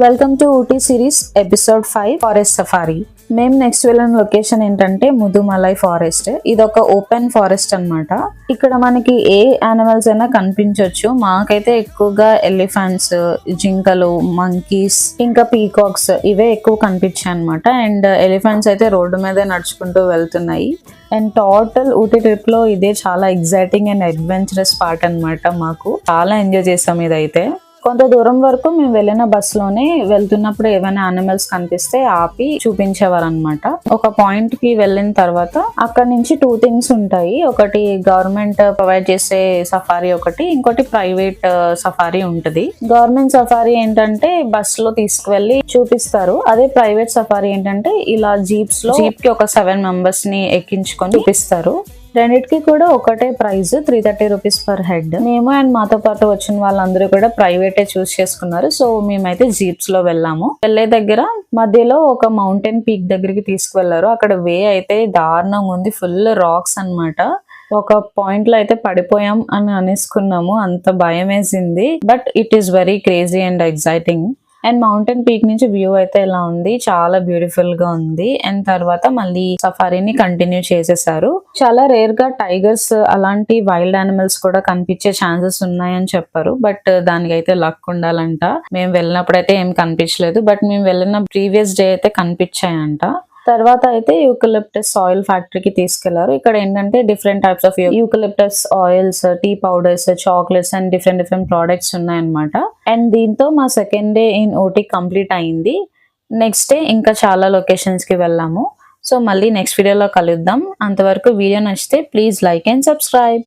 Welcome to Ooty series episode 5 forest safari. మేము next వెళ్ళిన location ఏంటంటే ముదుమలై ఫారెస్ట్. ఇది ఒక ఓపెన్ ఫారెస్ట్ అన్నమాట. ఇక్కడ మనకి ఏ యానిమల్స్ అయినా కనిపించవచ్చు. మాకైతే ఎక్కువగా ఎలిఫెంట్స్, జింకలు, మంకీస్, ఇంకా పీకాక్స్ ఇవే ఎక్కువ కనిపించాయి అనమాట. అండ్ ఎలిఫెంట్స్ అయితే రోడ్డు మీదే నడుచుకుంటూ వెళ్తున్నాయి. అండ్ టోటల్ ఊటీ ట్రిప్ లో ఇదే చాలా ఎగ్జైటింగ్ అండ్ అడ్వెంచరస్ పార్ట్ అనమాట. మాకు చాలా ఎంజాయ్ చేసాం ఇదైతే. కొంత దూరం వరకు మేము వెళ్ళిన బస్సులోనే వెళ్తున్నప్పుడు ఏమైనా యానిమల్స్ కనిపిస్తే ఆపి చూపించేవారు అనమాట. ఒక పాయింట్ కి వెళ్ళిన తర్వాత అక్కడ నుంచి 2 థింగ్స్ ఉంటాయి. ఒకటి గవర్నమెంట్ ప్రొవైడ్ చేసే సఫారీ, ఇంకోటి ప్రైవేట్ సఫారీ ఉంటది. గవర్నమెంట్ సఫారీ ఏంటంటే బస్ లో తీసుకువెళ్లి చూపిస్తారు. అదే ప్రైవేట్ సఫారీ ఏంటంటే ఇలా జీప్ కి ఒక 7 మెంబర్స్ ని ఎక్కించుకొని చూపిస్తారు. రెండిటికి కూడా ఒకటే ప్రైస్, 330 రూపీస్ పర్ హెడ్. మేము అండ్ మాతో పాటు వచ్చిన వాళ్ళందరూ కూడా ప్రైవేటే చూస్ చేసుకున్నారు. సో మేమైతే జీప్స్ లో వెళ్ళాము. వెళ్ళే దగ్గర మధ్యలో ఒక మౌంటైన్ పీక్ దగ్గరికి తీసుకువెళ్లారు. అక్కడ వే అయితే దారుణంగా ఉంది, ఫుల్ రాక్స్ అన్నమాట. ఒక పాయింట్ లో అయితే పడిపోయాం అని అనేసుకున్నాము, అంత భయం వేసింది. But it is very crazy and exciting. And mountain peak నుంచి వ్యూ అయితే ఇలా ఉంది, చాలా బ్యూటిఫుల్ గా ఉంది. అండ్ తర్వాత మళ్ళీ సఫారీని కంటిన్యూ చేసేసారు. చాలా రేర్ గా టైగర్స్ అలాంటి వైల్డ్ యానిమల్స్ కూడా కనిపించే ఛాన్సెస్ ఉన్నాయని చెప్పారు. బట్ దానికైతే లక్ ఉండాలంట. మేము వెళ్ళినప్పుడు అయితే ఏం కనిపించలేదు, బట్ మేము వెళ్ళిన ప్రీవియస్ డే అయితే కనిపించాయంట. తర్వాత అయితే యూకలిప్టస్ ఆయిల్ ఫ్యాక్టరీకి తీసుకెళ్లారు. ఇక్కడ ఏంటంటే different types of eucalyptus oils, tea powders, chocolates and different products ఉన్నాయన్నమాట. అండ్ దీంతో మా second day in Ooty complete అయింది. నెక్స్ట్ డే ఇంకా చాలా లొకేషన్స్ కి వెళ్ళాము. సో మళ్ళీ నెక్స్ట్ వీడియోలో కలుద్దాం. అంతవరకు వీడియో నచ్చితే ప్లీజ్ లైక్ అండ్ సబ్స్క్రైబ్.